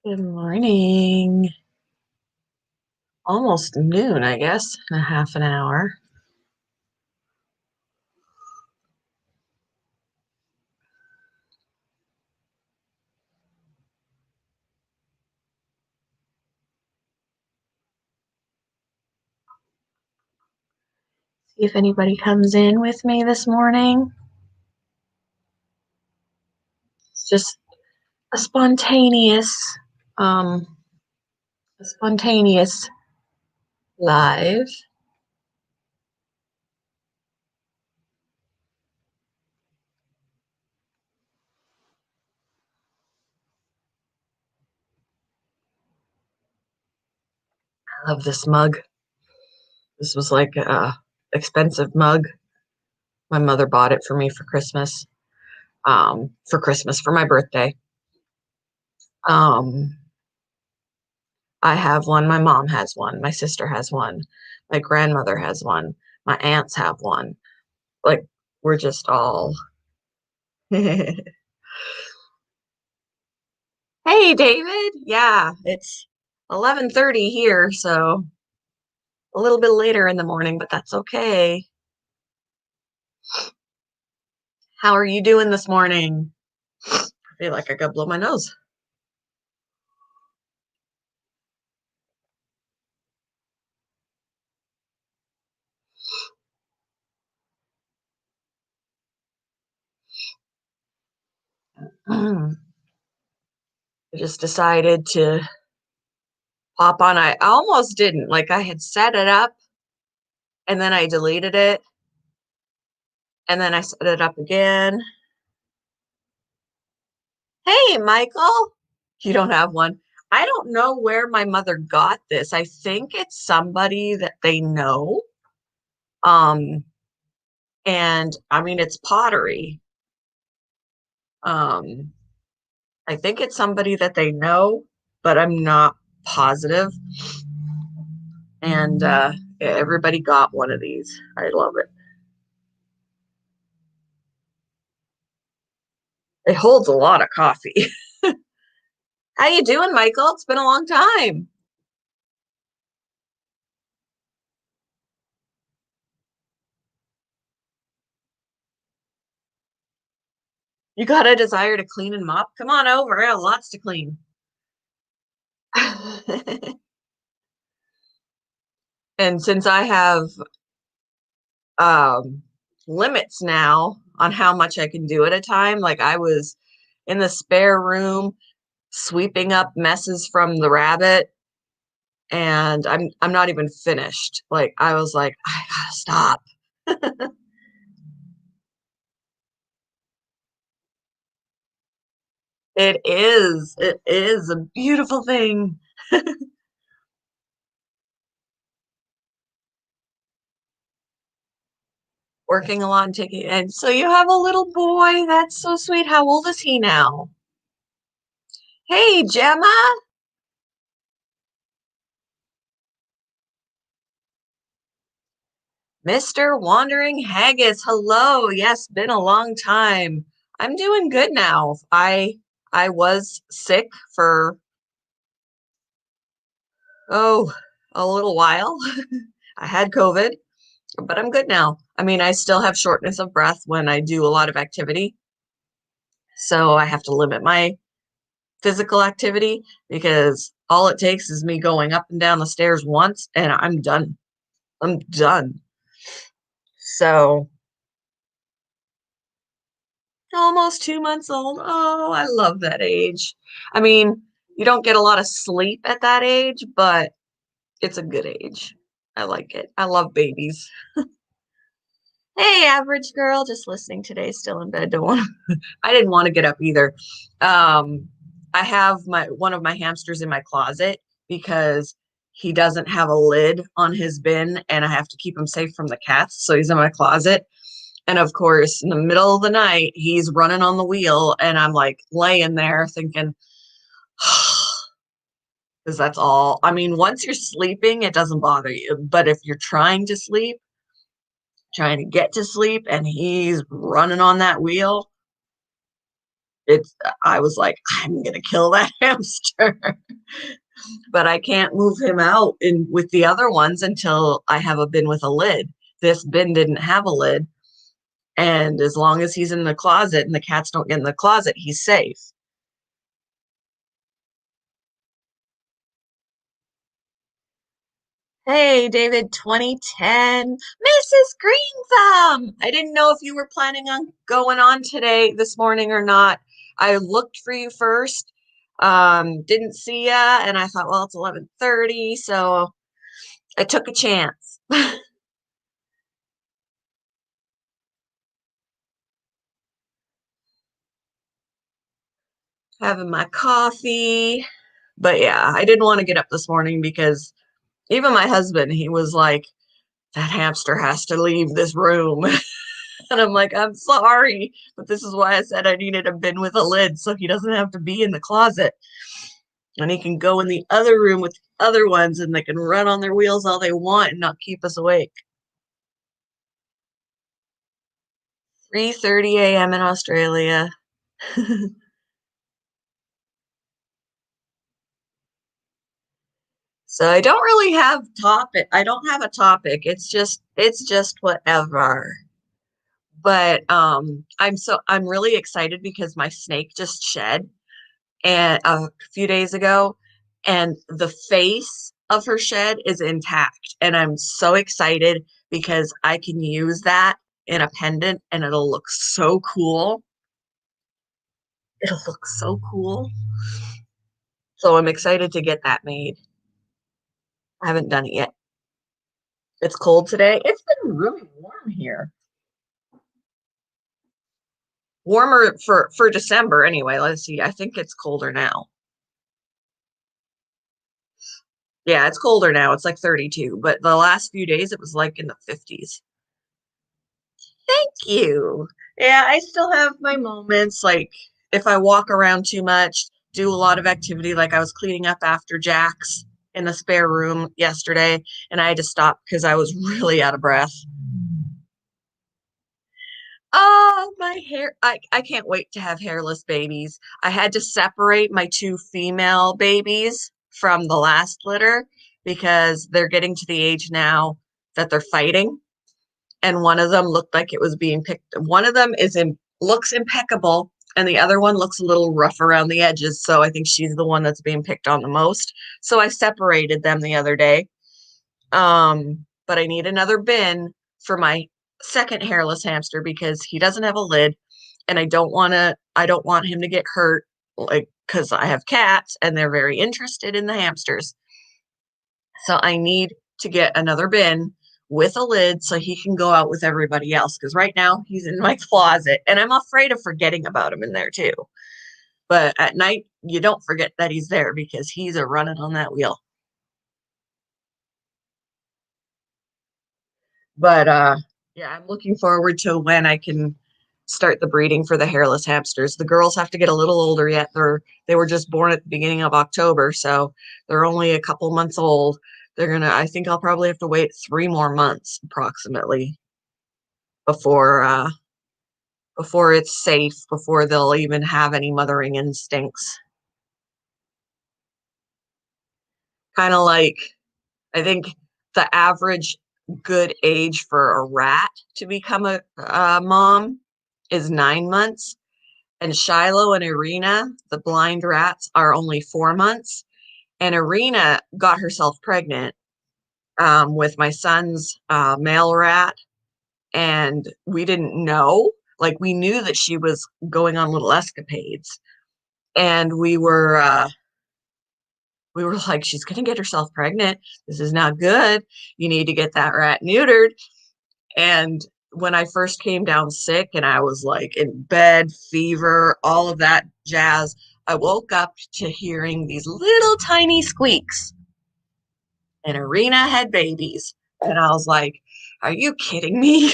Good morning. Almost noon, I guess, in a half an hour. See if anybody comes in with me this morning. It's just a um, spontaneous live. I love this mug. This was like a expensive mug. My mother bought it for me for Christmas. For my birthday. Um, I have one. My mom has one. My sister has one. My grandmother has one. My aunts have one. Like we're just all Hey, David. Yeah, it's 11:30 here, so a little bit later in the morning, but that's okay. How are you doing this morning? I feel like I gotta blow my nose. I just decided to pop on. I almost didn't. Like I had set it up and then I deleted it and then I set it up again. Hey, Michael. You don't have one. I don't know where my mother got this. I think it's somebody that they know. Um, and I mean, it's pottery. Um, I think it's somebody that they know, but I'm not positive. And everybody got one of these. I love it. It holds a lot of coffee. How you doing, Michael? It's been a long time. You got a desire to clean and mop? Come on over. I have lots to clean. And since I have um, limits now on how much I can do at a time, like I was in the spare room sweeping up messes from the rabbit and I'm not even finished. Like I was like, I gotta stop. It is a beautiful thing. Working a lot and taking and so you have a little boy. That's so sweet. How old is he now? Hey, Gemma. Mr. Wandering Haggis. Hello. Yes, been a long time. I'm doing good now. I was sick for oh a little while. I had COVID, but I'm good now. I mean, I still have shortness of breath when I do a lot of activity. So I have to limit my physical activity because all it takes is me going up and down the stairs once and I'm done. I'm done. So almost 2 months old. Oh, I love that age. I mean, you don't get a lot of sleep at that age, but it's a good age. I like it. I love babies. Hey, average girl, just listening today, still in bed. Don't want I didn't want to get up either. Um, I have my one of my hamsters in my closet because he doesn't have a lid on his bin and I have to keep him safe from the cats. So he's in my closet. And of course, in the middle of the night, he's running on the wheel and I'm like laying there thinking, because that's all. I mean, once you're sleeping, it doesn't bother you. But if you're trying to sleep, trying to get to sleep and he's running on that wheel, it's I was like, I'm gonna kill that hamster. But I can't move him out in with the other ones until I have a bin with a lid. This bin didn't have a lid, and as long as he's in the closet and the cats don't get in the closet, he's safe. Hey, David, 2010, Mrs. Green Thumb. I didn't know if you were planning on going on today, this morning or not. I looked for you first, didn't see ya, and I thought, well, it's 11:30, so I took a chance. Having my coffee. But yeah, I didn't want to get up this morning because even my husband, he was like, that hamster has to leave this room. And I'm like, I'm sorry, but this is why I said I needed a bin with a lid so he doesn't have to be in the closet. And he can go in the other room with the other ones and they can run on their wheels all they want and not keep us awake. 3:30 a.m. in Australia. So I don't really have topic. I don't have a topic. It's just whatever. But I'm really excited because my snake just shed and a few days ago, and the face of her shed is intact, and I'm so excited because I can use that in a pendant and it'll look so cool. It'll look so cool. So I'm excited to get that made. I haven't done it yet. It's cold today. It's been really warm here. Warmer for December anyway. Let's see. I think it's colder now. Yeah, it's colder now. It's like 32, but the last few days it was like in the 50s. Thank you. Yeah, I still have my moments. Like if I walk around too much, do a lot of activity, like I was cleaning up after Jack's in the spare room yesterday, and I had to stop because I was really out of breath. Oh, my hair. I can't wait to have hairless babies. I had to separate my two female babies from the last litter because they're getting to the age now that they're fighting. And one of them looked like it was being picked. One of them is in looks impeccable, and the other one looks a little rough around the edges. So I think she's the one that's being picked on the most. So I separated them the other day. But I need another bin for my second hairless hamster because he doesn't have a lid, and I don't want him to get hurt, like because I have cats and they're very interested in the hamsters. So I need to get another bin with a lid so he can go out with everybody else because right now he's in my closet and I'm afraid of forgetting about him in there too. But at night, you don't forget that he's there because he's a running on that wheel. But yeah, I'm looking forward to when I can start the breeding for the hairless hamsters. The girls have to get a little older yet. They were just born at the beginning of October, so they're only a couple months old. I think I'll probably have to wait 3 more months approximately before before it's safe, before they'll even have any mothering instincts. Kind of like I think the average good age for a rat to become a mom is 9 months. And Shiloh and Irina, the blind rats, are only 4 months. And Irina got herself pregnant with my son's male rat. And we didn't know. Like, we knew that she was going on little escapades. And we were like, she's going to get herself pregnant. This is not good. You need to get that rat neutered. And when I first came down sick and I was like in bed, fever, all of that jazz, I woke up to hearing these little tiny squeaks. And Irina had babies. And I was like, are you kidding me?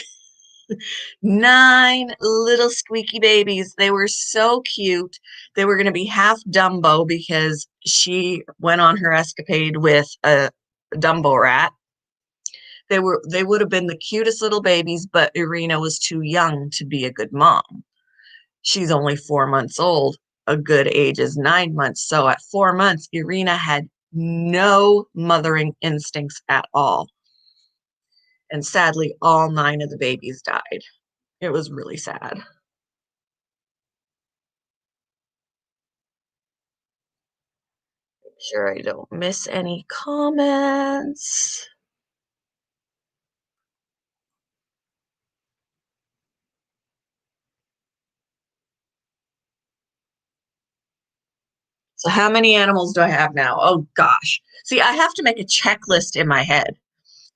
9 little squeaky babies. They were so cute. They were going to be half Dumbo because she went on her escapade with a Dumbo rat. They would have been the cutest little babies, but Irina was too young to be a good mom. She's only 4 months old. A good age is 9 months. So at 4 months, Irina had no mothering instincts at all. And sadly, all 9 of the babies died. It was really sad. Make sure I don't miss any comments. So how many animals do I have now? Oh gosh. See, I have to make a checklist in my head.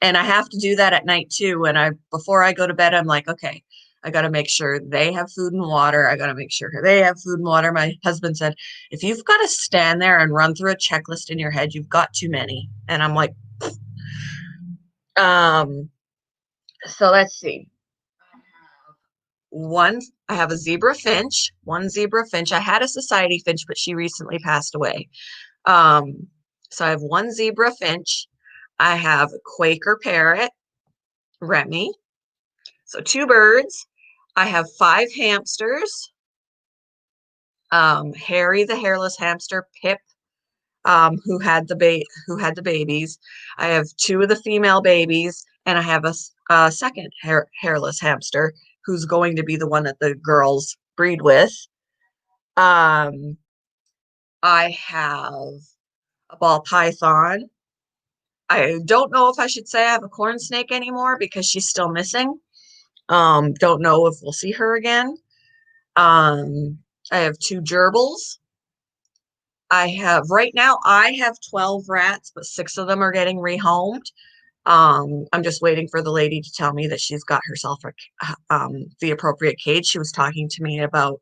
And I have to do that at night too. When I before I go to bed, I'm like, okay, I got to make sure they have food and water. I got to make sure they have food and water. My husband said, if you've got to stand there and run through a checklist in your head, you've got too many. And I'm like, um, so let's see. One, I have a zebra finch, one zebra finch. I had a society finch, but she recently passed away. Um, so I have one zebra finch. I have a Quaker parrot, Remy. So 2 birds. I have 5 hamsters. Harry the hairless hamster, Pip, who had the babies. I have 2 of the female babies, and I have a second hairless hamster who's going to be the one that the girls breed with. Um, I have a ball python. I don't know if I should say I have a corn snake anymore because she's still missing. Don't know if we'll see her again. Um, I have 2 gerbils. Right now, I have 12 rats, but 6 of them are getting rehomed. I'm just waiting for the lady to tell me that she's got herself the appropriate cage. She was talking to me about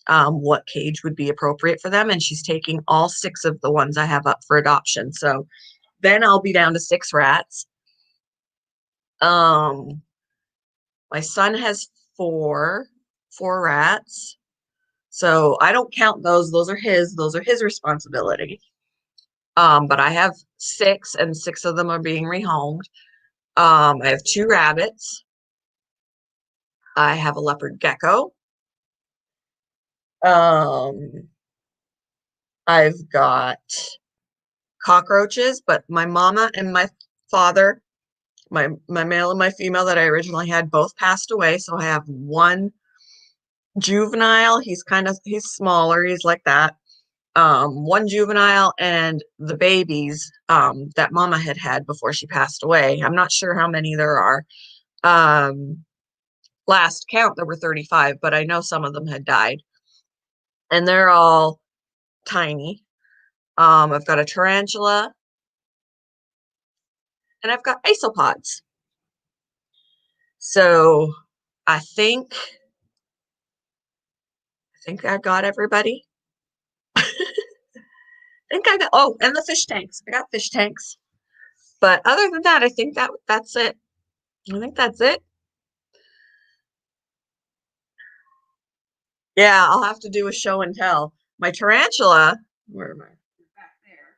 what cage would be appropriate for them, and she's taking all 6 of the ones I have up for adoption. So then I'll be down to 6 rats. Um, my son has four rats. So I don't count those. Those are his responsibility. But I have 6, and 6 of them are being rehomed. I have 2 rabbits. I have a leopard gecko. Um, I've got cockroaches, but my mama and my father, my male and my female that I originally had, both passed away. So I have one juvenile. He's smaller. He's like that. One juvenile and the babies that mama had before she passed away. I'm not sure how many there are. Um, Last count, there were 35, but I know some of them had died. And they're all tiny. I've got a tarantula and I've got isopods. So I think I got everybody. I think I got, oh, and the fish tanks. I got fish tanks. But other than that, I think that's it. I think that's it. Yeah, I'll have to do a show and tell. My tarantula, where am I? Back there.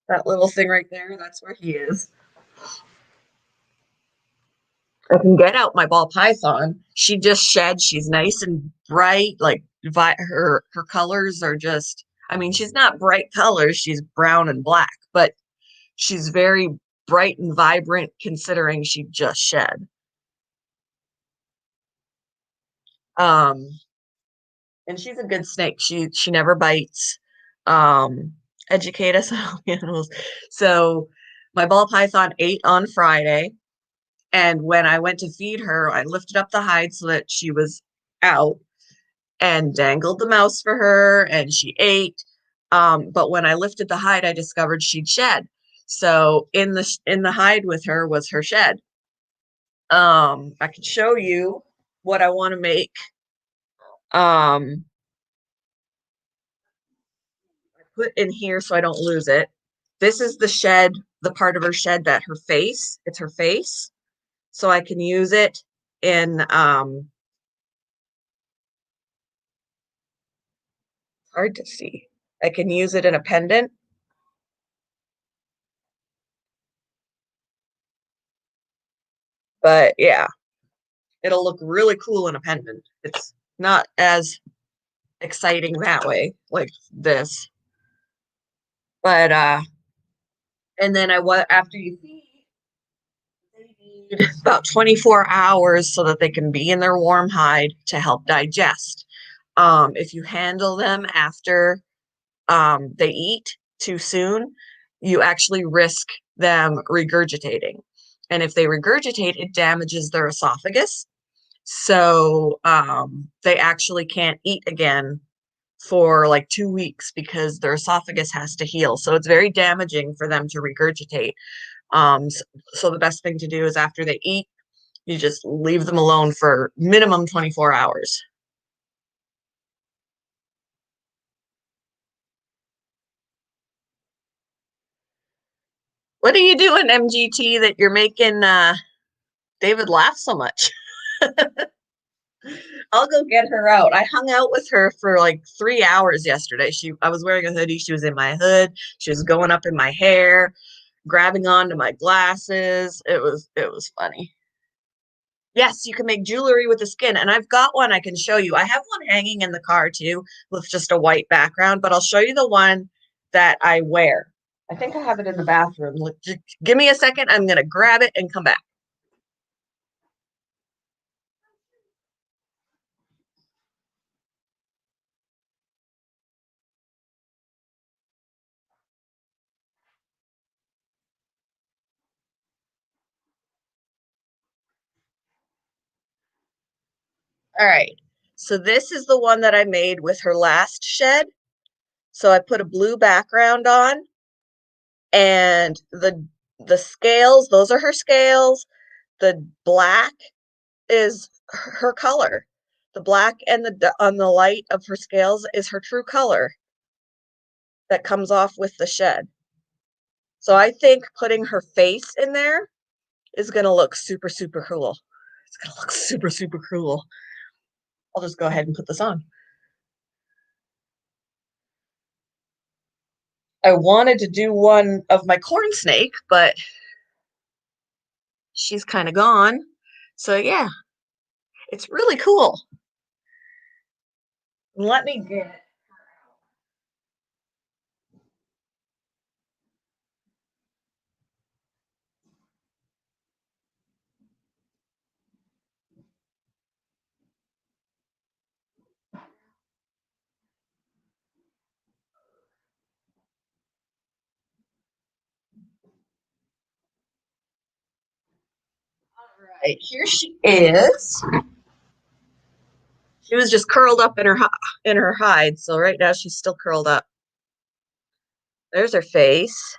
That little thing right there, that's where he is. I can get out my ball python. She just shed. She's nice and bright. Like her colors are just. I mean, she's not bright colors. She's brown and black, but she's very bright and vibrant considering she just shed. Um, and she's a good snake. She never bites. Um, Educate us on animals. So my ball python ate on Friday. And when I went to feed her, I lifted up the hide so that she was out and dangled the mouse for her, and she ate. But when I lifted the hide, I discovered she'd shed. So in the hide with her was her shed. I can show you what I want to make. Um, I put in here so I don't lose it. This is the shed, the part of her shed that it's her face. So I can use it in hard to see. I can use it in a pendant, but yeah, it'll look really cool in a pendant. Not as exciting that way, like this. But and then after you feed, they need about 24 hours so that they can be in their warm hide to help digest. If you handle them after they eat too soon, you actually risk them regurgitating. And if they regurgitate, it damages their esophagus. So they actually can't eat again for like 2 weeks because their esophagus has to heal. So it's very damaging for them to regurgitate. So the best thing to do is after they eat, you just leave them alone for minimum 24 hours. What are you doing, MGT, that you're making David laugh so much? I'll go get her out. I hung out with her for like 3 hours yesterday. I was wearing a hoodie. She was in my hood. She was going up in my hair, grabbing onto my glasses. It was funny. Yes, you can make jewelry with the skin, and I've got one I can show you. I have one hanging in the car too with just a white background, but I'll show you the one that I wear. I think I have it in the bathroom. Look, just give me a second. I'm gonna grab it and come back. All right. So this is the one that I made with her last shed. So I put a blue background on, and the scales, those are her scales. The black is her color. The black and on the light of her scales is her true color that comes off with the shed. So I think putting her face in there is going to look super, super cool. It's going to look super, super cool. I'll just go ahead and put this on. I wanted to do one of my corn snake, but she's kind of gone. So yeah, it's really cool. Let me get it. All right, here she is. She was just curled up in her hide, so right now she's still curled up. There's her face.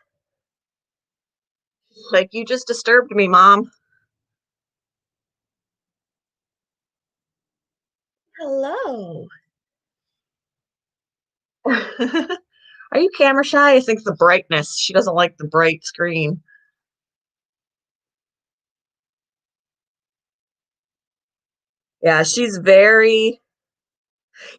Like, you just disturbed me, Mom. Hello. Are you camera shy? I think the brightness. She doesn't like the bright screen. Yeah, she's very.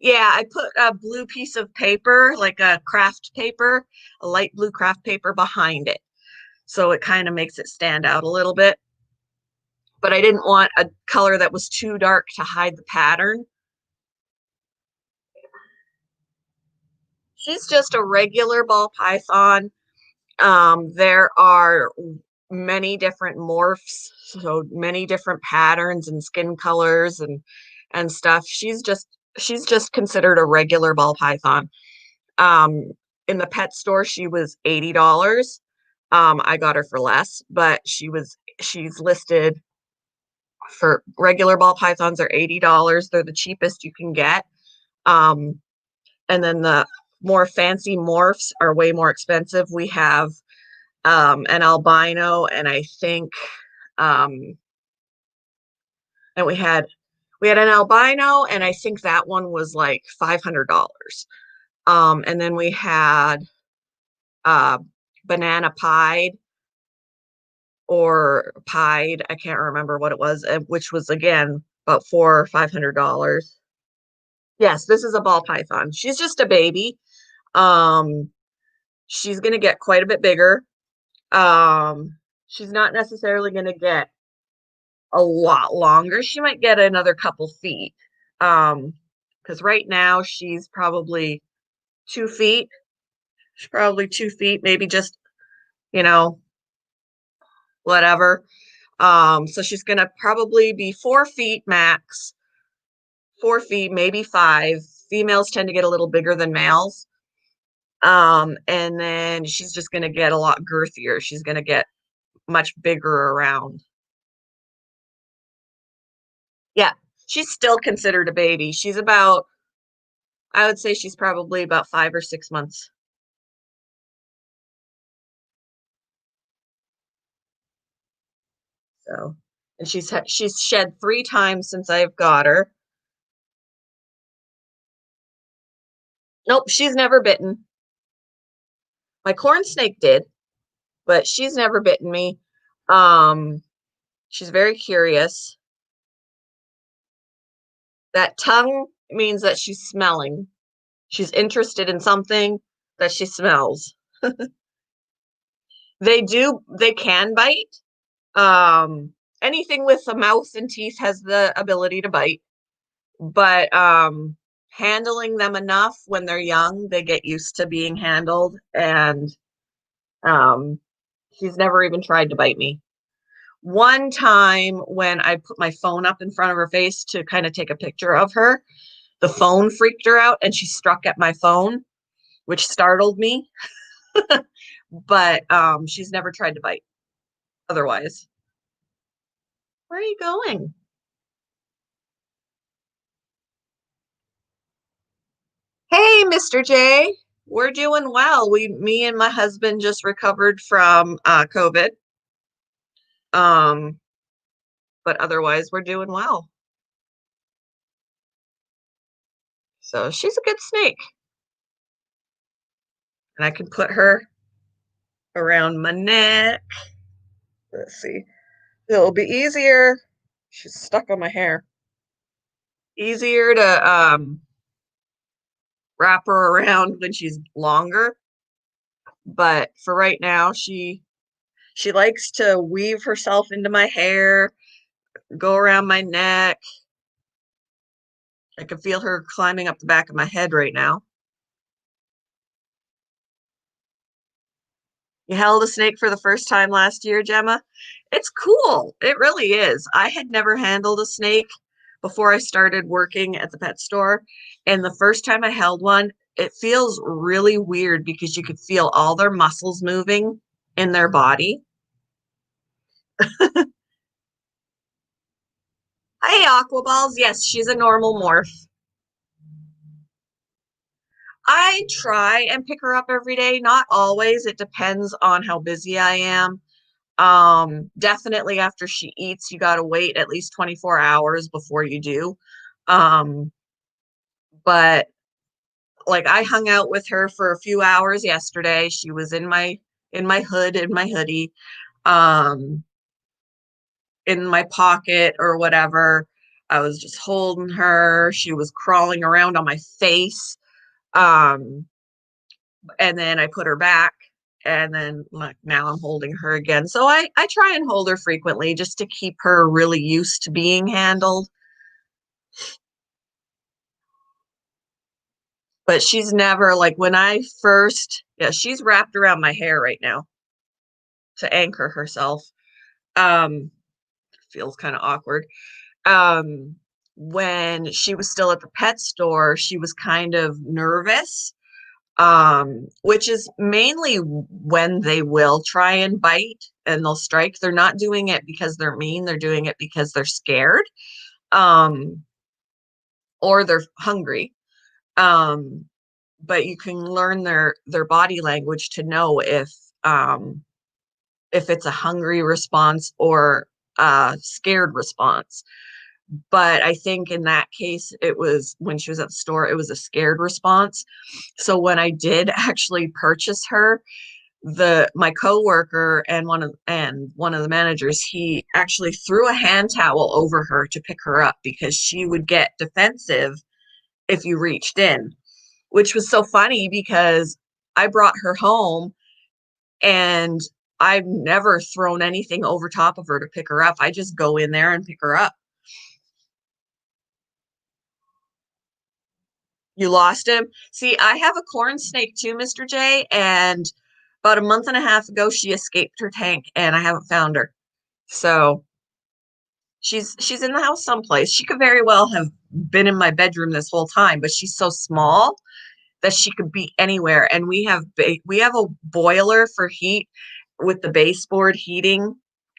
Yeah, I put a blue piece of paper, like a craft paper, a light blue craft paper behind it. So it kind of makes it stand out a little bit. But I didn't want a color that was too dark to hide the pattern. She's just a regular ball python. There are many different morphs, so many different patterns and skin colors and stuff. She's just considered a regular ball python. Um, in the pet store, she was $80. I got her for less, but she's listed for regular ball pythons are $80. They're the cheapest you can get. Um, and then the more fancy morphs are way more expensive. We have an albino, and I think um, and we had an albino, and I think that one was like $500. And then we had uh, banana pied or pied, I can't remember what it was, which was again about $400 or $500. Yes, this is a ball python. She's just a baby. Um, she's gonna get quite a bit bigger. She's not necessarily gonna get a lot longer. She might get another couple feet. Um, because right now she's probably 2 feet. She's probably 2 feet, maybe just, you know, whatever. So she's gonna probably be 4 feet max, 4 feet, maybe five. Females tend to get a little bigger than males. And then she's just gonna get a lot girthier. She's gonna get much bigger around. Yeah, she's still considered a baby. She's about, I would say she's probably about 5 or 6 months. So, and she's shed 3 times since I've got her. Nope, she's never bitten. My corn snake did, but she's never bitten me. Um, she's very curious. That tongue means that she's smelling. She's interested in something that she smells. They can bite. Um, Anything with a mouth and teeth has the ability to bite, but handling them enough when they're young, they get used to being handled, and um, she's never even tried to bite me. One time when I put my phone up in front of her face to kind of take a picture of her, the phone freaked her out and she struck at my phone, which startled me. But she's never tried to bite otherwise. Where are you going? Hey, Mr. J. We're doing well. Me and my husband just recovered from COVID. Um, but otherwise we're doing well. So she's a good snake. And I can put her around my neck. Let's see. It'll be easier. She's stuck on my hair. Easier to wrap her around when she's longer. But for right now, she likes to weave herself into my hair, go around my neck. I can feel her climbing up the back of my head right now. You held a snake for the first time last year, Gemma? It's cool. It really is. I had never handled a snake before I started working at the pet store. And the first time I held one, it feels really weird because you could feel all their muscles moving in their body. Hey, Aquaballs. Yes, she's a normal morph. I try and pick her up every day. Not always. It depends on how busy I am. Definitely after she eats, you gotta wait at least 24 hours before you do. Um, but like I hung out with her for a few hours yesterday. She was in my hood, in my hoodie, um, in my pocket or whatever. I was just holding her. She was crawling around on my face. Um, and then I put her back, and then like now I'm holding her again. So I try and hold her frequently just to keep her really used to being handled. But she's never like when I first, yeah, she's wrapped around my hair right now to anchor herself. Um, Feels kind of awkward. Um, when she was still at the pet store, she was kind of nervous, which is mainly when they will try and bite and they'll strike. They're not doing it because they're mean, they're doing it because they're scared, um, or they're hungry. Um, but you can learn their body language to know um, if it's a hungry response or a scared response. But I think in that case, it was when she was at the store, it was a scared response. So when I did actually purchase her, the my coworker and one of the managers, he actually threw a hand towel over her to pick her up because she would get defensive if you reached in, which was so funny because I brought her home and I've never thrown anything over top of her to pick her up. I just go in there and pick her up. You lost him? See, I have a corn snake too, Mr. J, and about a month and a half ago she escaped her tank and I haven't found her. So she's in the house someplace. She could very well have been in my bedroom this whole time, but she's so small that she could be anywhere. And we have a boiler for heat with the baseboard heating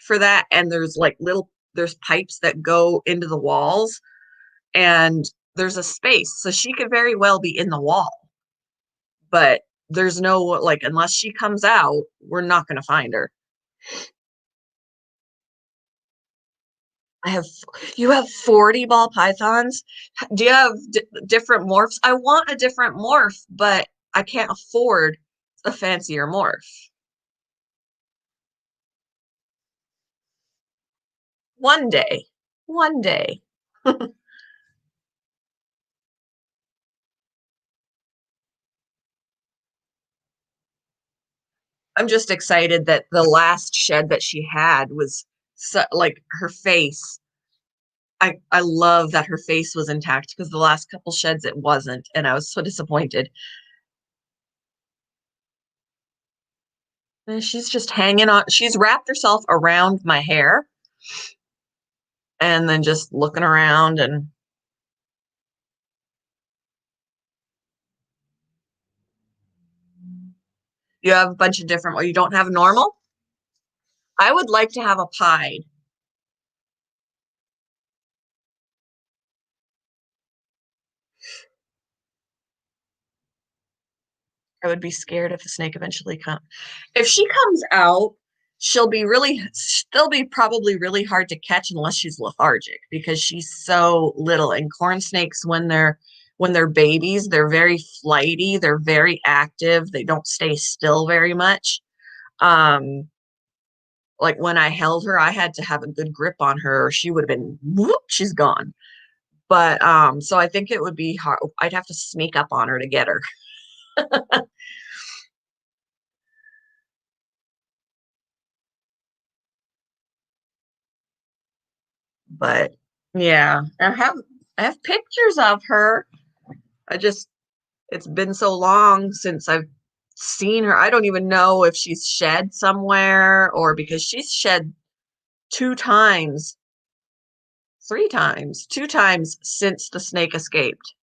for that, and there's pipes that go into the walls, and there's a space, so she could very well be in the wall. But there's no like unless she comes out, we're not going to find her. I have You have 40 ball pythons? Do you have different morphs? I want a different morph, but I can't afford a fancier morph. One day. One day. I'm just excited that the last shed that she had was so, like her face. I love that her face was intact because the last couple sheds it wasn't, and I was so disappointed. And she's just hanging on. She's wrapped herself around my hair and then just looking around. And you have a bunch of different, well, you don't have normal? I would like to have a pied. I would be scared if the snake eventually comes. If she comes out, she'll be probably really hard to catch unless she's lethargic because she's so little. And corn snakes, when they're babies, they're very flighty, they're very active, they don't stay still very much. Um, like when I held her, I had to have a good grip on her, or she would have been whoop, she's gone. But so I think it would be hard. I'd have to sneak up on her to get her. But yeah, I have pictures of her. I just it's been so long since I've seen her. I don't even know if she's shed somewhere or because she's shed two times, three times, two times since the snake escaped.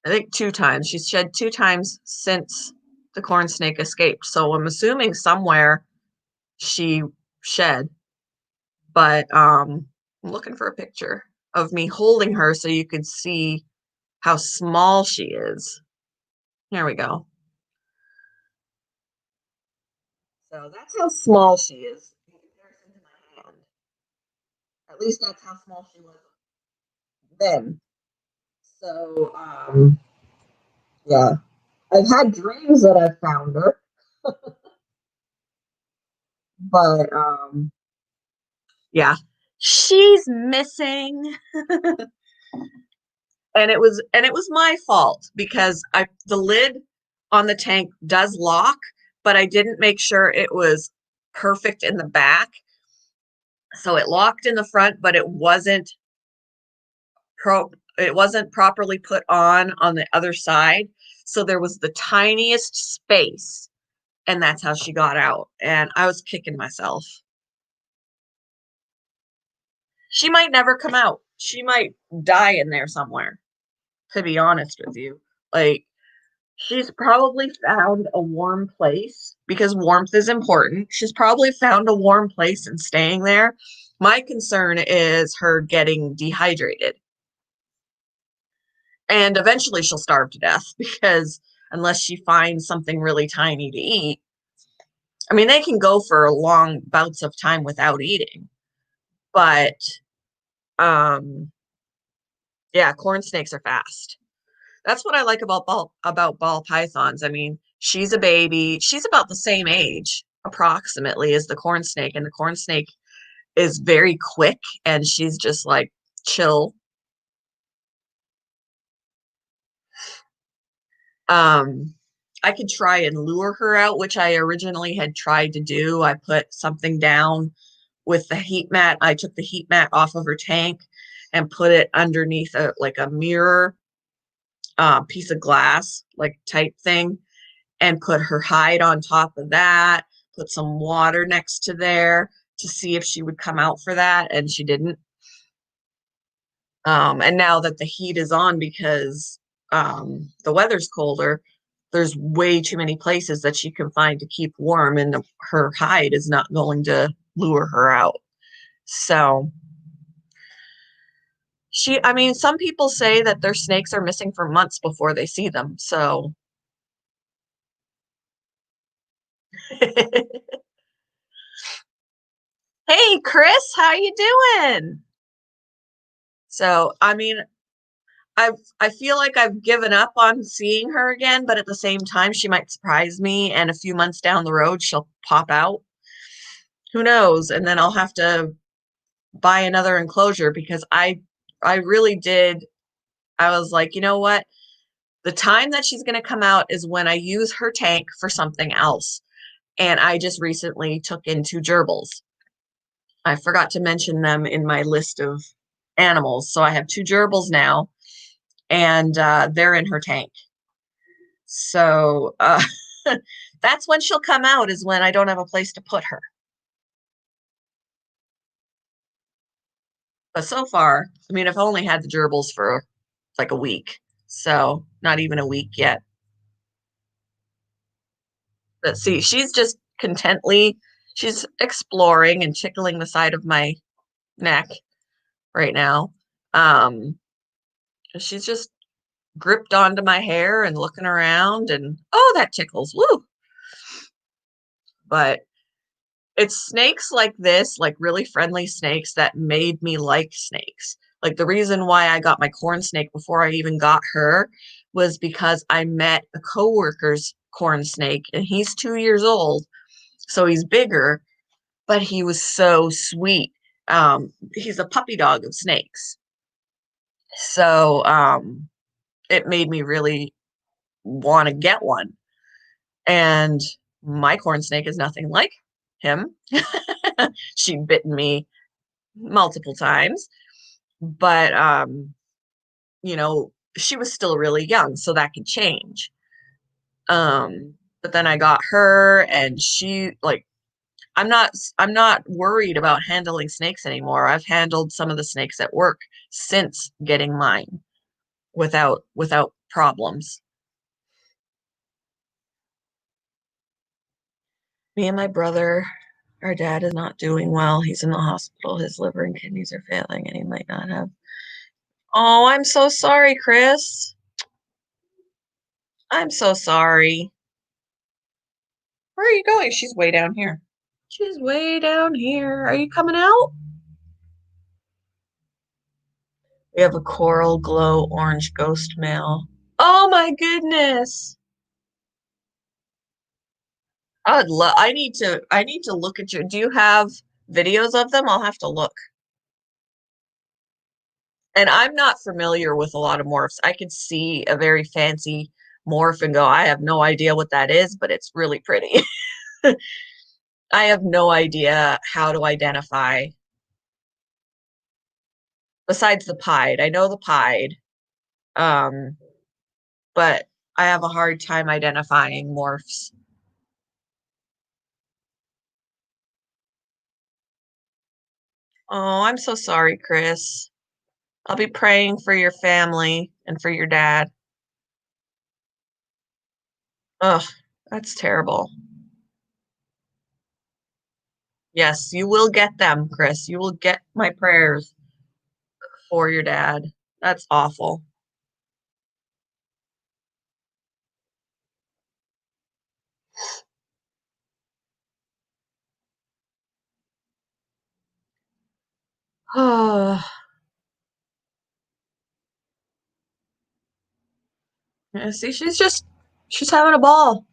I think two times. She's shed two times since the corn snake escaped. So I'm assuming somewhere she shed, but I'm looking for a picture of me holding her so you could see how small she is. Here we go. So that's how small she is in comparison to my hand. At least that's how small she was then. So, yeah, I've had dreams that I've found her, but yeah, she's missing, and it was my fault because I the lid on the tank does lock, but I didn't make sure it was perfect in the back. So it locked in the front, but it wasn't properly put on the other side. So there was the tiniest space, and that's how she got out. And I was kicking myself. She might never come out. She might die in there somewhere, to be honest with you. Like, she's probably found a warm place because warmth is important. She's probably found a warm place and staying there. My concern is her getting dehydrated. And eventually she'll starve to death because unless she finds something really tiny to eat, I mean, they can go for long bouts of time without eating. But um, yeah, corn snakes are fast. That's what I like about ball pythons. I mean, she's a baby. She's about the same age approximately as the corn snake, and the corn snake is very quick, and she's just like chill. Um, I could try and lure her out, which I originally had tried to do. I put something down with the heat mat. I took the heat mat off of her tank and put it underneath a like a mirror piece of glass like type thing, and put her hide on top of that, put some water next to there to see if she would come out for that, and she didn't. And now that the heat is on because the weather's colder, there's way too many places that she can find to keep warm, and her hide is not going to lure her out. So I mean, some people say that their snakes are missing for months before they see them. So, hey, Chris, how you doing? So, I mean, I feel like I've given up on seeing her again, but at the same time, she might surprise me, and a few months down the road, she'll pop out. Who knows? And then I'll have to buy another enclosure because I really did. I was like, you know what? The time that she's going to come out is when I use her tank for something else. And I just recently took in two gerbils. I forgot to mention them in my list of animals. So I have two gerbils now, and they're in her tank. So that's when she'll come out, is when I don't have a place to put her. But so far, I mean, I've only had the gerbils for like a week. So not even a week yet. But see, she's just she's exploring and tickling the side of my neck right now. Um, she's just gripped onto my hair and looking around, and oh, that tickles. Woo. But it's snakes like this, like really friendly snakes, that made me like snakes. Like the reason why I got my corn snake before I even got her was because I met a coworker's corn snake, and he's 2 years old, so he's bigger, but he was so sweet. He's a puppy dog of snakes. So it made me really want to get one. And my corn snake is nothing like him. She bitten me multiple times, but you know, she was still really young, so that could change. But then I got her, and she like I'm not worried about handling snakes anymore. I've handled some of the snakes at work since getting mine without problems. Me and my brother, our dad is not doing well. He's in the hospital. His liver and kidneys are failing, and he might not have. Oh, I'm so sorry, Chris. I'm so sorry. Where are you going? She's way down here. She's way down here. Are you coming out? We have a coral glow orange ghost male. Oh my goodness. I need to look at your, do you have videos of them? I'll have to look. And I'm not familiar with a lot of morphs. I could see a very fancy morph and go, I have no idea what that is, but it's really pretty. I have no idea how to identify besides the pied. I know the pied, um, but I have a hard time identifying morphs. Oh, I'm so sorry, Chris. I'll be praying for your family and for your dad. Ugh, that's terrible. Yes, you will get them, Chris. You will get my prayers for your dad. That's awful. Oh, yeah, see, she's having a ball.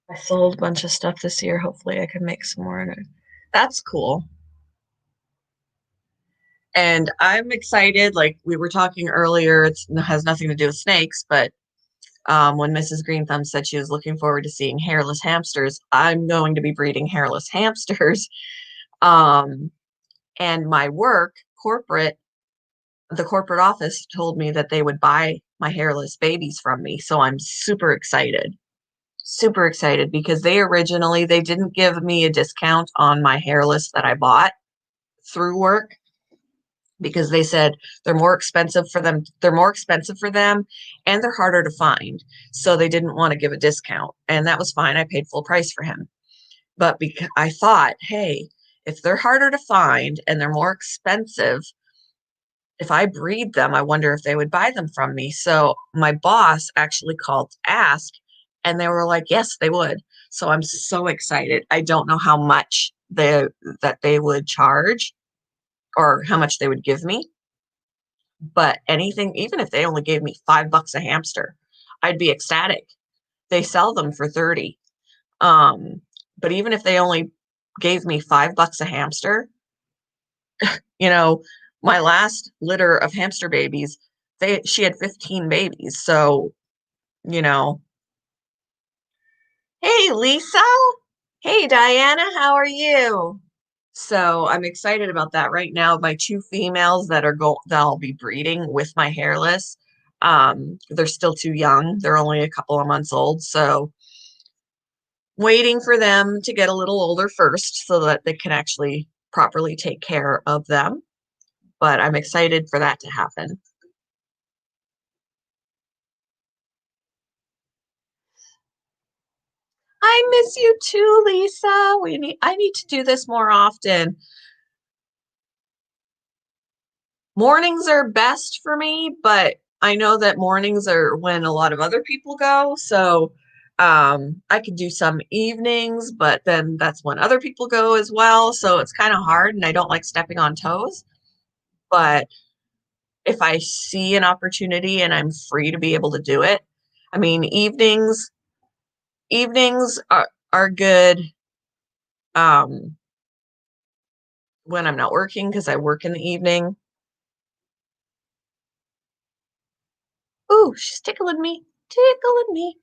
I sold a bunch of stuff this year. Hopefully, I can make some more. That's cool. And I'm excited. Like we were talking earlier, it has nothing to do with snakes, but when Mrs. Green Thumb said she was looking forward to seeing hairless hamsters, I'm going to be breeding hairless hamsters. Um, and my work, the corporate office told me that they would buy my hairless babies from me. So I'm super excited because they didn't give me a discount on my hairless that I bought through work because they said they're more expensive for them and they're harder to find. So they didn't want to give a discount. And that was fine. I paid full price for him. But because I thought, hey, if they're harder to find and they're more expensive, if I breed them, I wonder if they would buy them from me. So my boss actually called to ask, and they were like, yes, they would. So I'm so excited. I don't know how much that they would charge or how much they would give me, but anything, even if they only gave me $5 a hamster, I'd be ecstatic. They sell them for 30. Um, but even if they only gave me $5 a hamster, you know, my last litter of hamster babies, she had 15 babies. So, you know, hey Lisa. Hey Diana, how are you? So I'm excited about that right now. My two females that I'll be breeding with my hairless. They're still too young. They're only a couple of months old. So waiting for them to get a little older first so that they can actually properly take care of them. But I'm excited for that to happen. I miss you too, Lisa. I need to do this more often. Mornings are best for me, but I know that mornings are when a lot of other people go. So I could do some evenings, but then that's when other people go as well. So it's kind of hard, and I don't like stepping on toes. But if I see an opportunity and I'm free to be able to do it, I mean, evenings are good when I'm not working because I work in the evening. Ooh, she's tickling me, tickling me.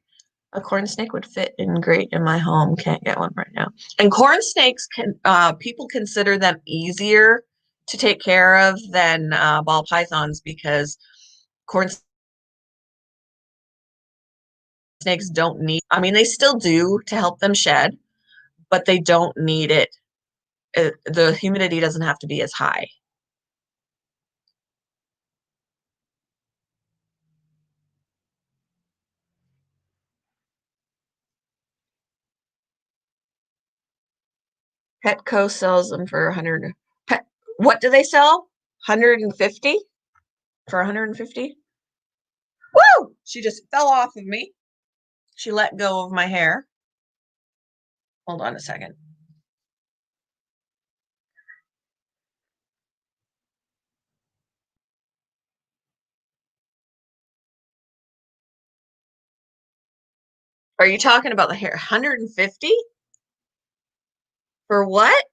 A corn snake would fit in great in my home. Can't get one right now. And corn snakes people consider them easier to take care of than ball pythons because corn snakes don't need, I mean, they still do to help them shed, but they don't need it. The humidity doesn't have to be as high. Petco sells them for 100. What do they sell? 150 for 150? Woo! She just fell off of me. She let go of my hair. Hold on a second. Are you talking about the hair? 150 for what?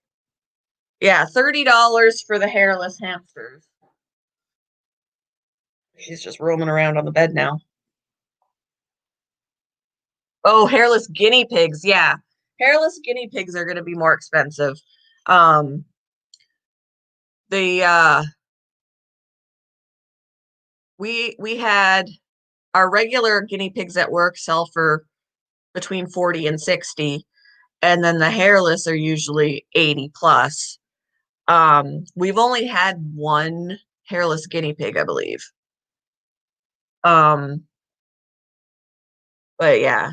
Yeah, $30 for the hairless hamsters. She's just roaming around on the bed now. Oh, hairless guinea pigs. Yeah. Hairless guinea pigs are going to be more expensive. Um, the we had our regular guinea pigs at work sell for between 40 and 60, and then the hairless are usually 80 plus. We've only had one hairless guinea pig, I believe. Um, but yeah,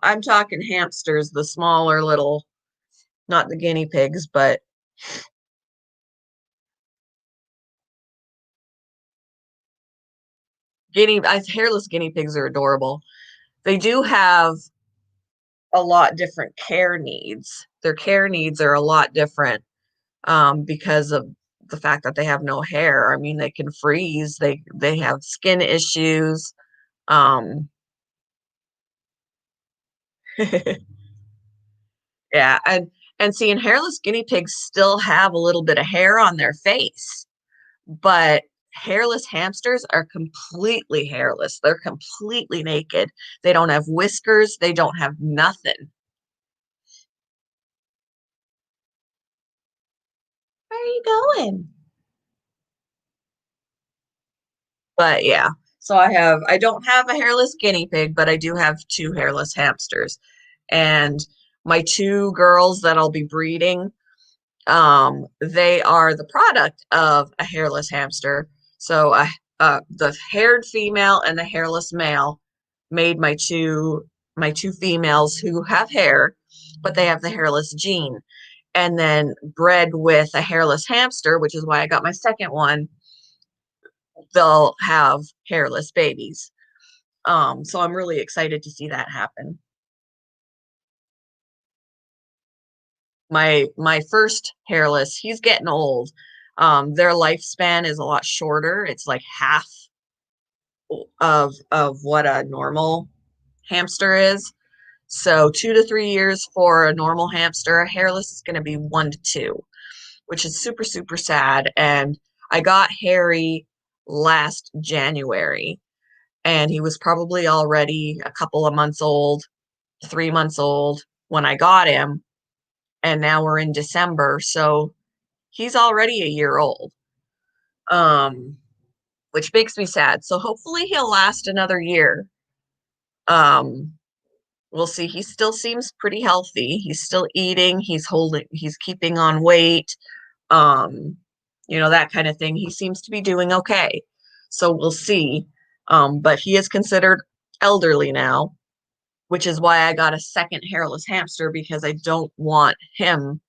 I'm talking hamsters, the smaller little, not the guinea pigs, but hairless guinea pigs are adorable. They do have a lot different care needs. Their care needs are a lot different because of the fact that they have no hair. I mean, they can freeze. They have skin issues. Um, yeah, and seeing hairless guinea pigs still have a little bit of hair on their face. But hairless hamsters are completely hairless. They're completely naked. They don't have whiskers. They don't have nothing. Where are you going? But yeah, so I don't have a hairless guinea pig, but I do have two hairless hamsters. And my two girls that I'll be breeding, they are the product of a hairless hamster. So the haired female and the hairless male made my two females who have hair, but they have the hairless gene, and then bred with a hairless hamster, which is why I got my second one. They'll have hairless babies. So I'm really excited to see that happen. My first hairless, he's getting old. Their lifespan is a lot shorter. It's like half of what a normal hamster is. So 2 to 3 years for a normal hamster. A hairless is going to be 1 to 2, which is super, super sad. And I got Harry last January, and he was probably already a couple of months old, 3 months old when I got him. And now we're in December, so he's already a year old, um, which makes me sad. So hopefully he'll last another year. Um, we'll see. He still seems pretty healthy. He's still eating. He's keeping on weight. Um, that kind of thing. He seems to be doing okay. So we'll see. But he is considered elderly now, which is why I got a second hairless hamster because I don't want him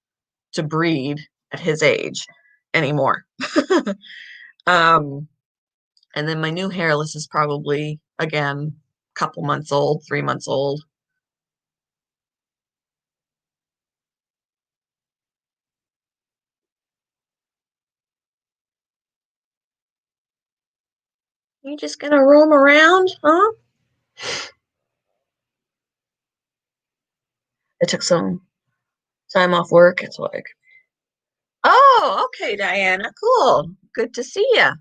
to breed at his age anymore. um, and then my new hairless is probably again a couple months old, 3 months old. You just gonna roam around, huh? I took some time off work. It's like, oh, okay, Diana, cool. Good to see you.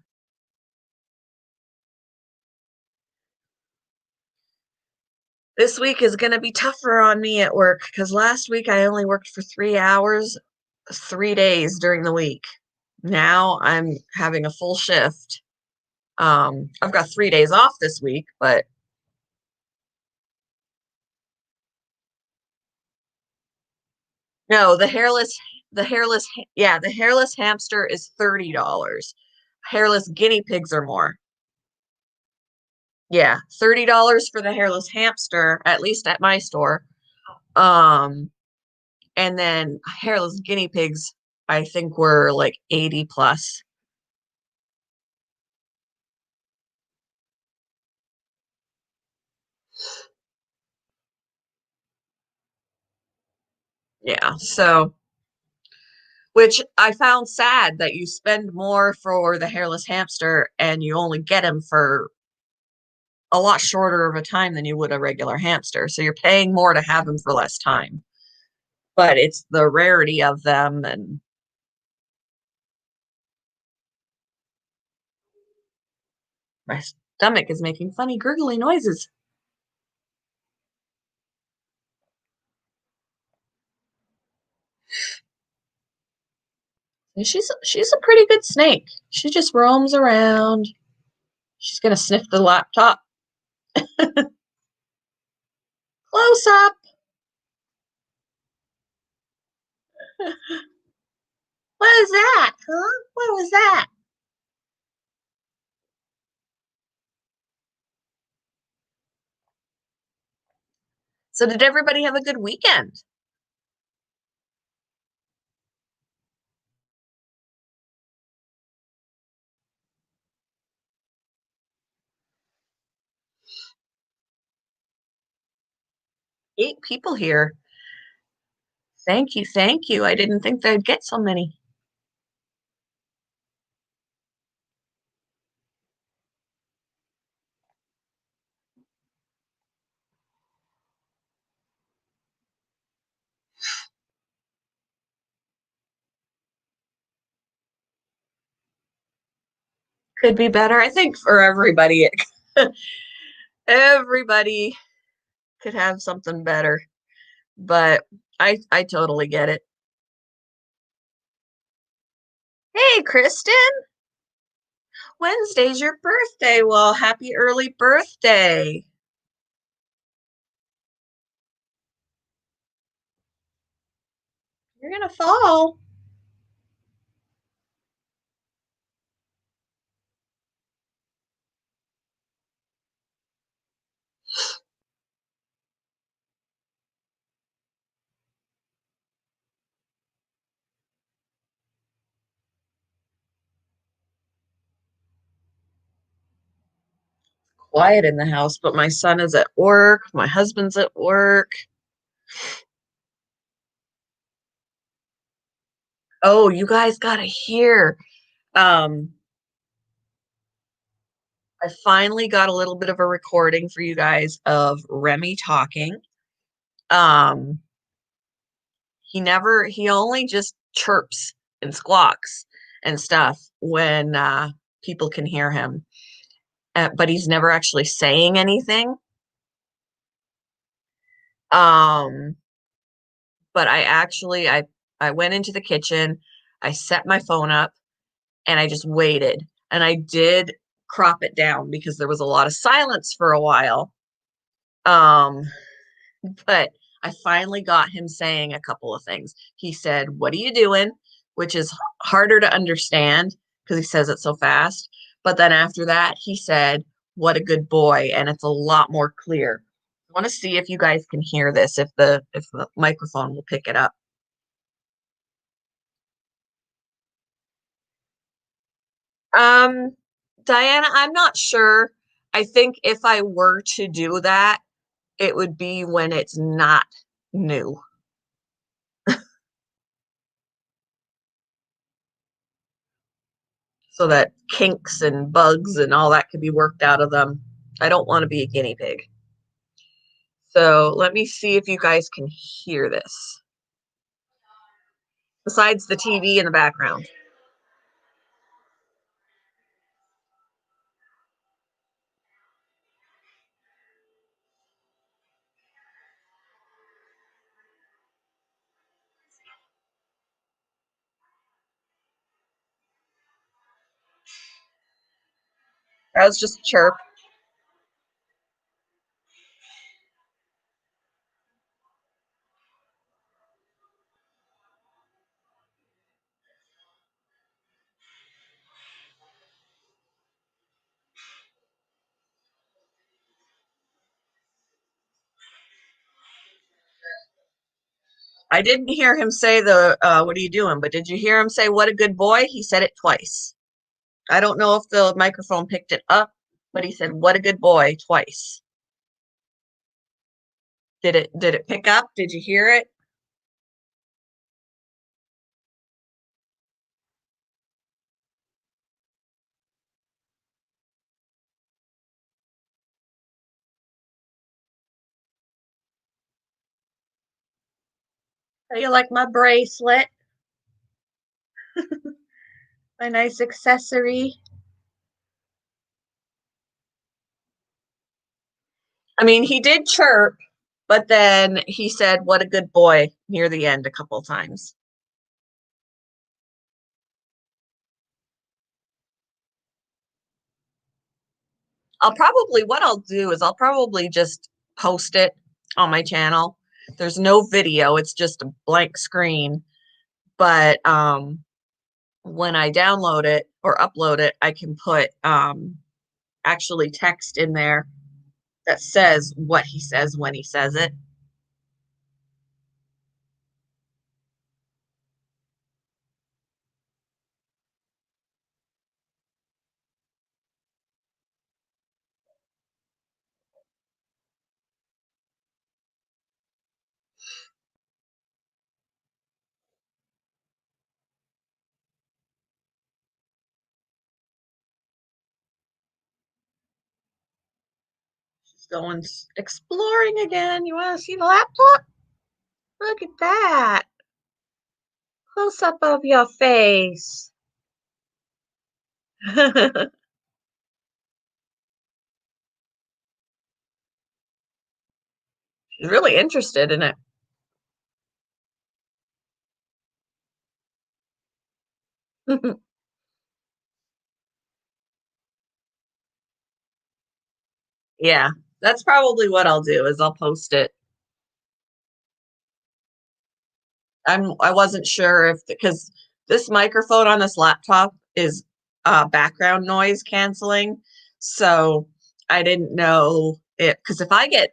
This week is gonna be tougher on me at work because last week I only worked for 3 hours, 3 days during the week. Now I'm having a full shift. I've got 3 days off this week, but no, yeah, the hairless hamster is $30. Hairless guinea pigs are more. Yeah, $30 for the hairless hamster, at least at my store. Um, and then hairless guinea pigs, I think were like 80 plus. Yeah, so which I found sad that you spend more for the hairless hamster and you only get him for a lot shorter of a time than you would a regular hamster. So you're paying more to have him for less time. But it's the rarity of them, and my stomach is making funny gurgly noises. And she's a pretty good snake. She just roams around. She's gonna sniff the laptop. Close up. What is that? Huh? What was that? So did everybody have a good weekend? 8 people here. Thank you, thank you. I didn't think they'd get so many. Could be better. I think for everybody, everybody could have something better, but I totally get it. Hey, Kristen, Wednesday's your birthday. Well, happy early birthday. You're gonna fall. Quiet in the house, but my son is at work, my husband's at work. Oh, you guys gotta hear. Um, I finally got a little bit of a recording for you guys of Remy talking. Um, he only just chirps and squawks and stuff when people can hear him. But he's never actually saying anything. Um, but I went into the kitchen, I set my phone up, and I just waited. And I did crop it down because there was a lot of silence for a while. Um, but I finally got him saying a couple of things. He said, "What are you doing?" Which is harder to understand because he says it so fast. But then after that, he said, "What a good boy," and it's a lot more clear. I want to see if you guys can hear this, if the microphone will pick it up. Um, Diana, I'm not sure. I think if I were to do that, it would be when it's not new, so that kinks and bugs and all that could be worked out of them. I don't want to be a guinea pig. So let me see if you guys can hear this, besides the TV in the background. That was just a chirp. I didn't hear him say what are you doing? But did you hear him say, what a good boy? He said it twice. I don't know if the microphone picked it up, but he said, what a good boy twice. Did it pick up? Did you hear it? How you like my bracelet? My nice accessory. I mean, he did chirp, but then he said, what a good boy near the end a couple times. What I'll do is I'll probably just post it on my channel. There's no video, it's just a blank screen. But when I download it or upload it, I can put actually text in there that says what he says when he says it. She's going exploring again. You want to see the laptop? Look at that. Close up of your face. She's really interested in it. Yeah, that's probably what I'll do is I'll post it. I wasn't sure if because this microphone on this laptop is background noise canceling, so I didn't know it because if I get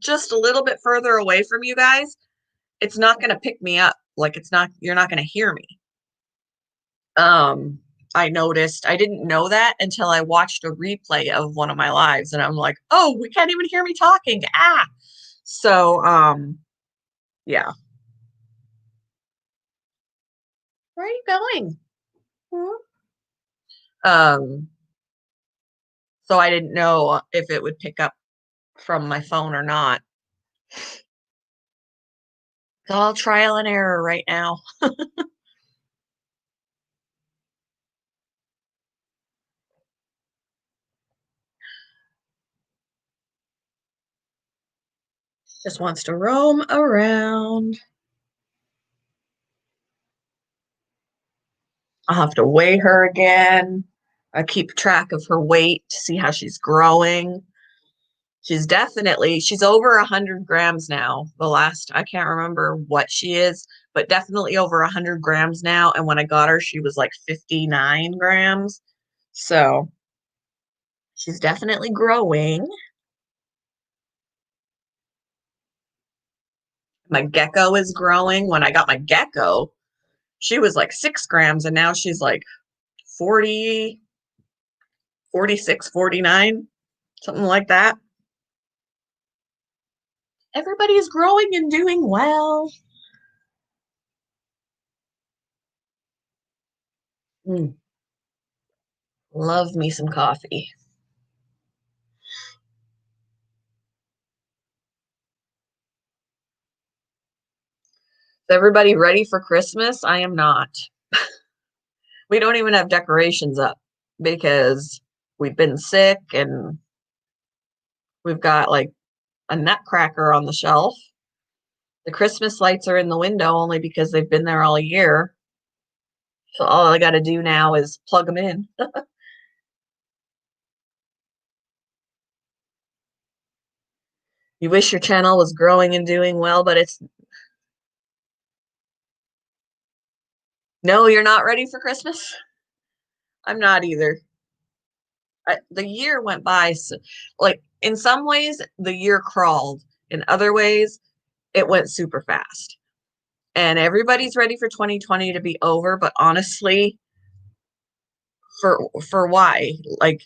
just a little bit further away from you guys, it's not going to pick me up. Like it's not you're not going to hear me. Um, I noticed I didn't know that until I watched a replay of one of my lives, and I'm like, oh, we can't even hear me talking. Ah, so yeah. Where are you going? Hmm? Um, so I didn't know if it would pick up from my phone or not. It's all trial and error right now. Just wants to roam around. I'll have to weigh her again. I keep track of her weight to see how she's growing. She's over 100 grams now. The last, I can't remember what she is, but definitely over 100 grams now. And when I got her, she was like 59 grams. So she's definitely growing. My gecko is growing. When I got my gecko, she was like 6 grams and now she's like 40, 46, 49, something like that. Everybody is growing and doing well. Mm, love me some coffee. Is everybody ready for Christmas? I am not. We don't even have decorations up because we've been sick and we've got like a nutcracker on the shelf. The Christmas lights are in the window only because they've been there all year. So all I got to do now is plug them in. You wish your channel was growing and doing well, but it's no, you're not ready for Christmas. I'm not either. The year went by so, like in some ways the year crawled. In other ways, it went super fast. And everybody's ready for 2020 to be over, but honestly, for why? Like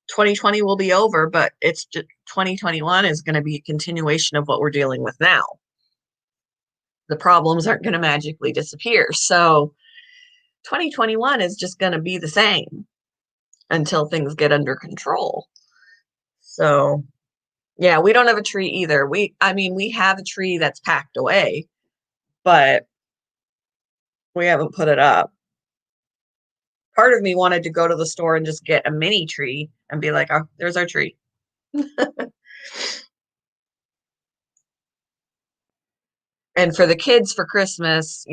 2020 will be over, but it's just 2021 is going to be a continuation of what we're dealing with now. The problems aren't going to magically disappear. So 2021 is just going to be the same until things get under control. So, yeah, we don't have a tree either. I mean, we have a tree that's packed away, but we haven't put it up. Part of me wanted to go to the store and just get a mini tree and be like, oh, there's our tree. And for the kids for Christmas,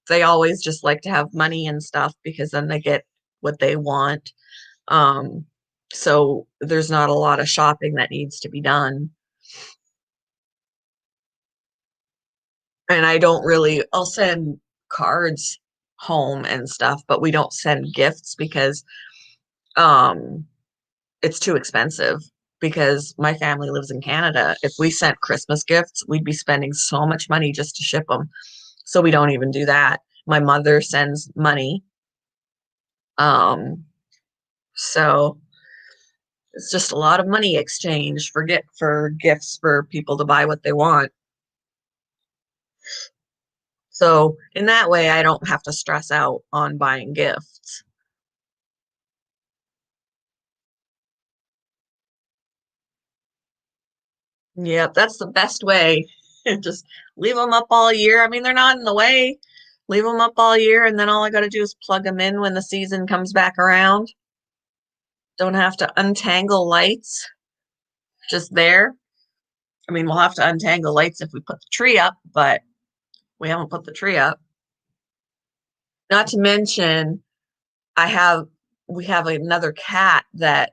they always just like to have money and stuff because then they get what they want. Um, so there's not a lot of shopping that needs to be done. And I'll send cards home and stuff, but we don't send gifts because um it's too expensive because my family lives in Canada. If we sent Christmas gifts, we'd be spending so much money just to ship them. So we don't even do that. My mother sends money. Um, so it's just a lot of money exchange for gifts for people to buy what they want. So in that way, I don't have to stress out on buying gifts. Yep, that's the best way. Just leave them up all year. I mean, they're not in the way. Leave them up all year, and then all I got to do is plug them in when the season comes back around. Don't have to untangle lights. Just there. I mean, we'll have to untangle lights if we put the tree up, but we haven't put the tree up. Not to mention, I have we have another cat that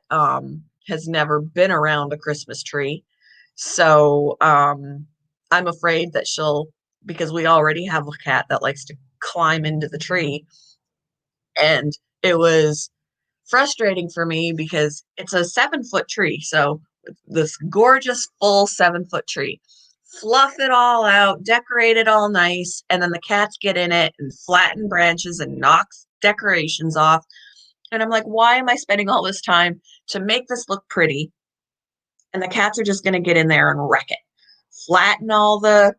has never been around a Christmas tree. So I'm afraid that she'll, because we already have a cat that likes to climb into the tree. And it was frustrating for me because it's a 7 foot tree. So this gorgeous full 7 foot tree. Fluff it all out, decorate it all nice, and then the cats get in it and flatten branches and knock decorations off. And I'm like, why am I spending all this time to make this look pretty? And the cats are just going to get in there and wreck it. Flatten all the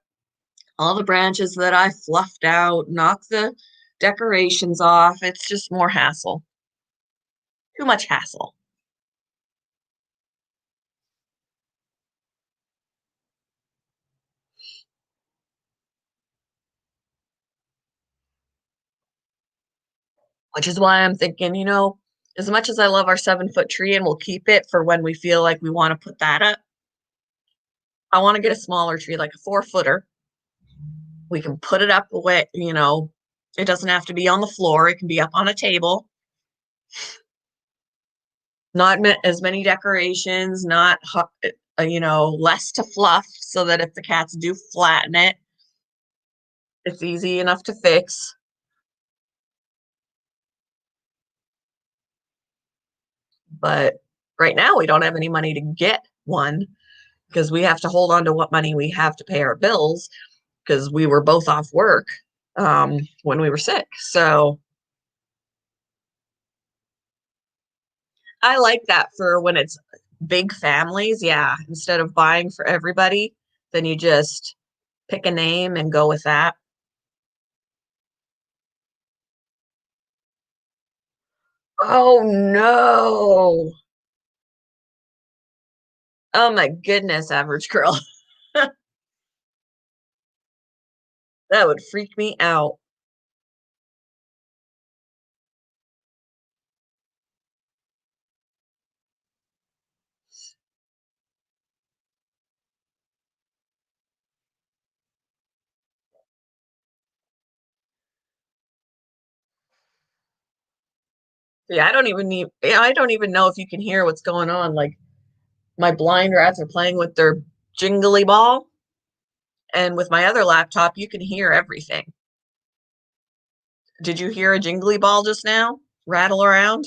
branches that I fluffed out, knock the decorations off. It's just more hassle. Too much hassle. Which is why I'm thinking, as much as I love our 7 foot tree and we'll keep it for when we feel like we want to put that up, I want to get a smaller tree, like a 4 footer. We can put it up away, it doesn't have to be on the floor. It can be up on a table. Not as many decorations, not, less to fluff so that if the cats do flatten it, it's easy enough to fix. But right now, we don't have any money to get one because we have to hold on to what money we have to pay our bills because we were both off work when we were sick. So I like that for when it's big families. Yeah. Instead of buying for everybody, then you just pick a name and go with that. Oh no. Oh my goodness, average girl. That would freak me out. Yeah, I don't even know if you can hear what's going on. Like my blind rats are playing with their jingly ball, and with my other laptop, you can hear everything. Did you hear a jingly ball just now rattle around?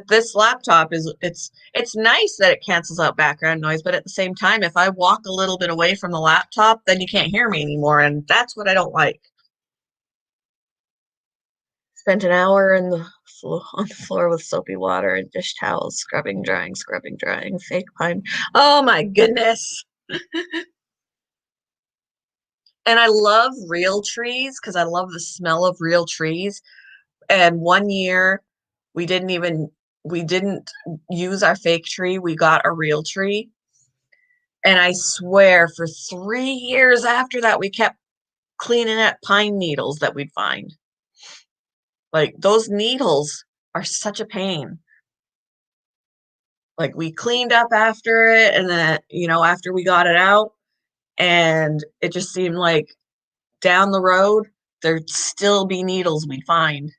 This laptop it's nice that it cancels out background noise, but at the same time, if I walk a little bit away from the laptop, then you can't hear me anymore, and that's what I don't like. Spent an hour on the floor with soapy water and dish towels, scrubbing, drying, fake pine. Oh my goodness. And I love real trees because I love the smell of real trees. And one year we didn't use our fake tree. We got a real tree. And I swear for 3 years after that, we kept cleaning up pine needles that we'd find. Like those needles are such a pain. Like we cleaned up after it and then, after we got it out, and it just seemed like down the road there'd still be needles we'd find.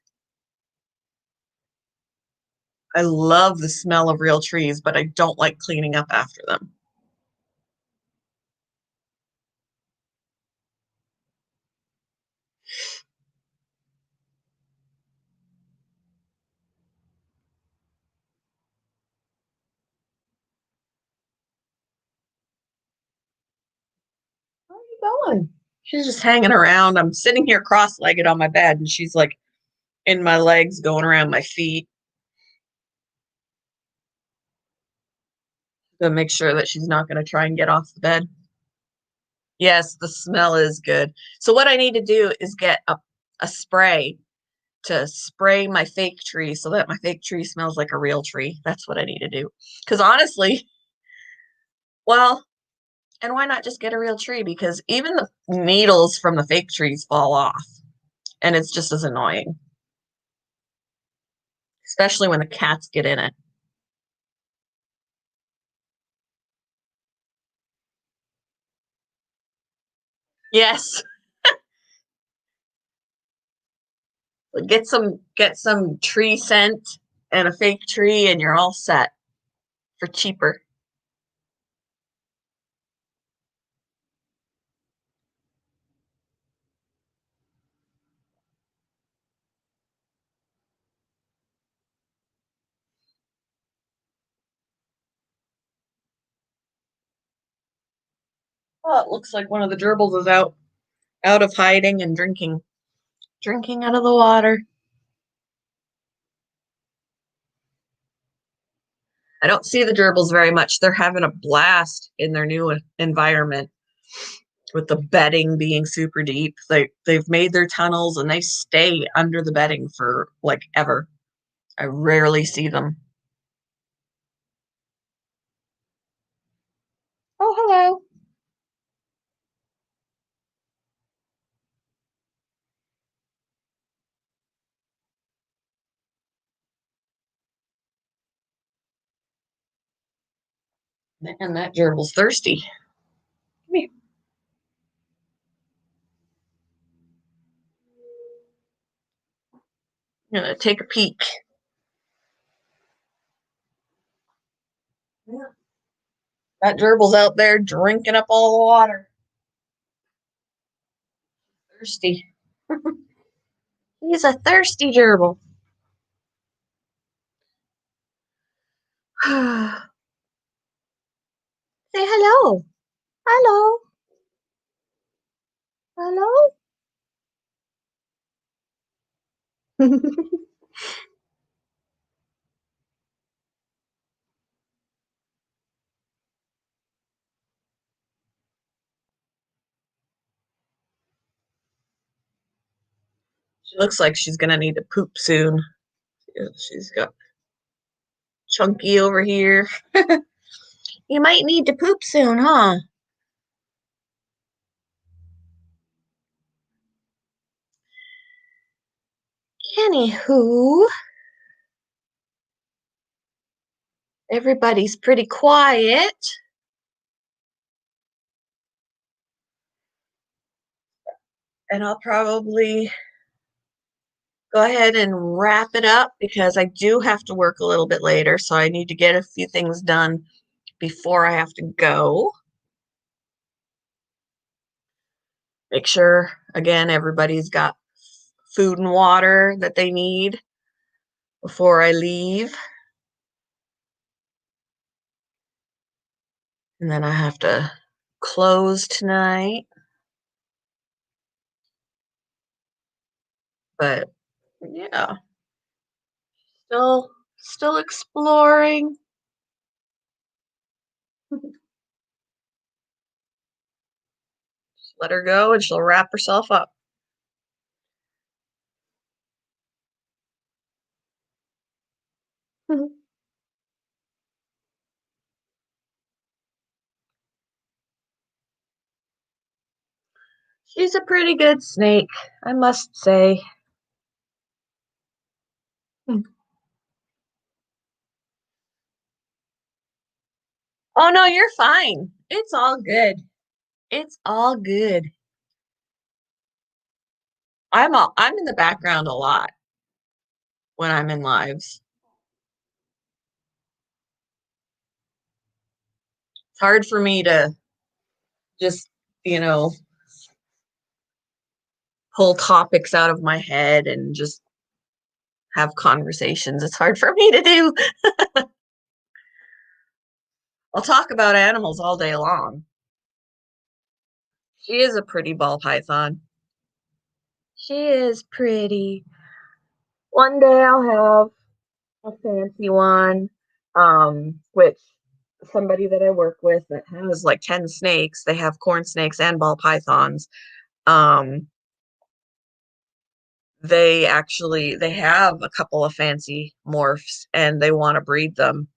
I love the smell of real trees, but I don't like cleaning up after them. Where are you going? She's just hanging around. I'm sitting here cross-legged on my bed, and she's like in my legs, going around my feet to make sure that she's not going to try and get off the bed. Yes, the smell is good. So what I need to do is get a spray to spray my fake tree so that my fake tree smells like a real tree. That's what I need to do. Because honestly, well, and why not just get a real tree? Because even the needles from the fake trees fall off, and it's just as annoying, especially when the cats get in it. Yes. Get some tree scent and a fake tree and you're all set for cheaper. Oh, it looks like one of the gerbils is out of hiding and drinking out of the water. I don't see the gerbils very much. They're having a blast in their new environment with the bedding being super deep. They've made their tunnels and they stay under the bedding for like ever. I rarely see them. Oh, hello. Man, that gerbil's thirsty. Come here. I'm gonna take a peek. Yeah. That gerbil's out there drinking up all the water. Thirsty. He's a thirsty gerbil. Say hello. Hello. Hello. She looks like she's gonna need to poop soon. Yeah, she's got Chunky over here. You might need to poop soon, huh? Anywho, everybody's pretty quiet. And I'll probably go ahead and wrap it up because I do have to work a little bit later. So I need to get a few things done before I have to go. Make sure, again, everybody's got food and water that they need before I leave. And then I have to close tonight. But yeah, still exploring. Just let her go and she'll wrap herself up. She's a pretty good snake, I must say. Oh no, you're fine. It's all good. It's all good. I'm in the background a lot when I'm in lives. It's hard for me to just, you know, pull topics out of my head and just have conversations. It's hard for me to do. I'll talk about animals all day long. She is a pretty ball python. She is pretty. One day I'll have a fancy one, which somebody that I work with that has like 10 snakes, they have corn snakes and ball pythons. Um, they have a couple of fancy morphs and they want to breed them.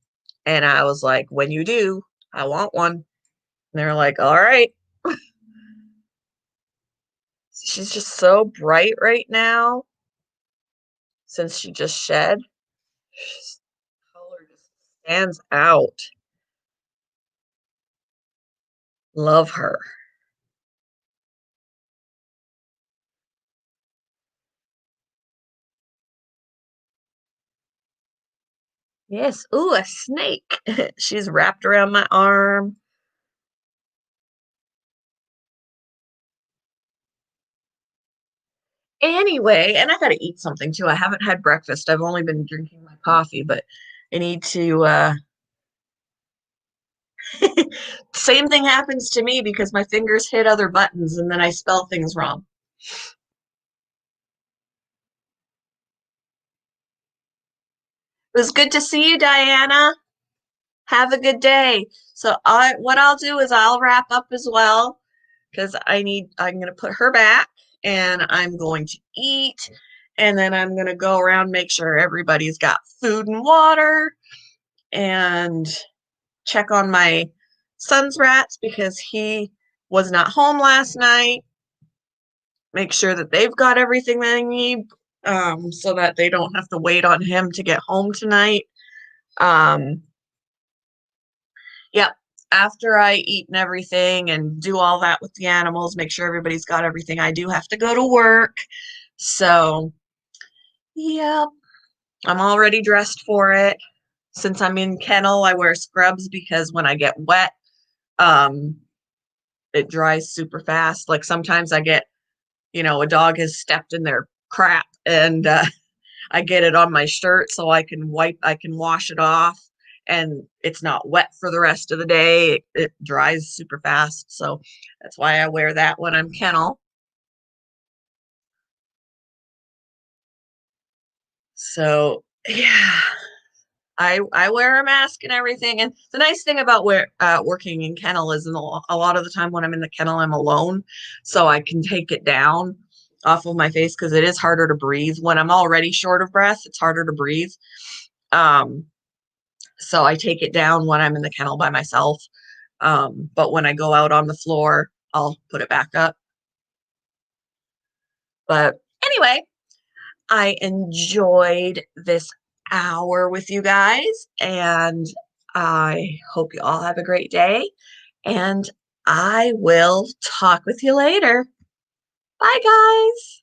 And I was like, when you do, I want one. And they're like, all right. She's just so bright right now since she just shed. She's, color just stands out. Love her. Yes. Ooh, a snake. She's wrapped around my arm. Anyway, and I gotta eat something too. I haven't had breakfast. I've only been drinking my coffee, but I need to same thing happens to me because my fingers hit other buttons and then I spell things wrong. It was good to see you, Diana. Have a good day. So what I'll do is I'll wrap up as well because I'm gonna put her back and I'm going to eat and then I'm gonna go around make sure everybody's got food and water and check on my son's rats because he was not home last night. Make sure that they've got everything they need so that they don't have to wait on him to get home tonight. Um, Yep. After I eat and everything and do all that with the animals, make sure everybody's got everything, I do have to go to work. So, yep, I'm already dressed for it. Since I'm in kennel, I wear scrubs because when I get wet, um, it dries super fast. Like sometimes I get, a dog has stepped in their crap and I get it on my shirt so I can wash it off and it's not wet for the rest of the day. It dries super fast. So that's why I wear that when I'm kennel. So yeah, I wear a mask and everything. And the nice thing about working in kennel is a lot of the time when I'm in the kennel, I'm alone. So I can take it down off of my face because it is harder to breathe. When I'm already short of breath, it's harder to breathe. Um, So I take it down when I'm in the kennel by myself. But when I go out on the floor, I'll put it back up. But anyway, I enjoyed this hour with you guys, and I hope you all have a great day. And I will talk with you later. Bye, guys.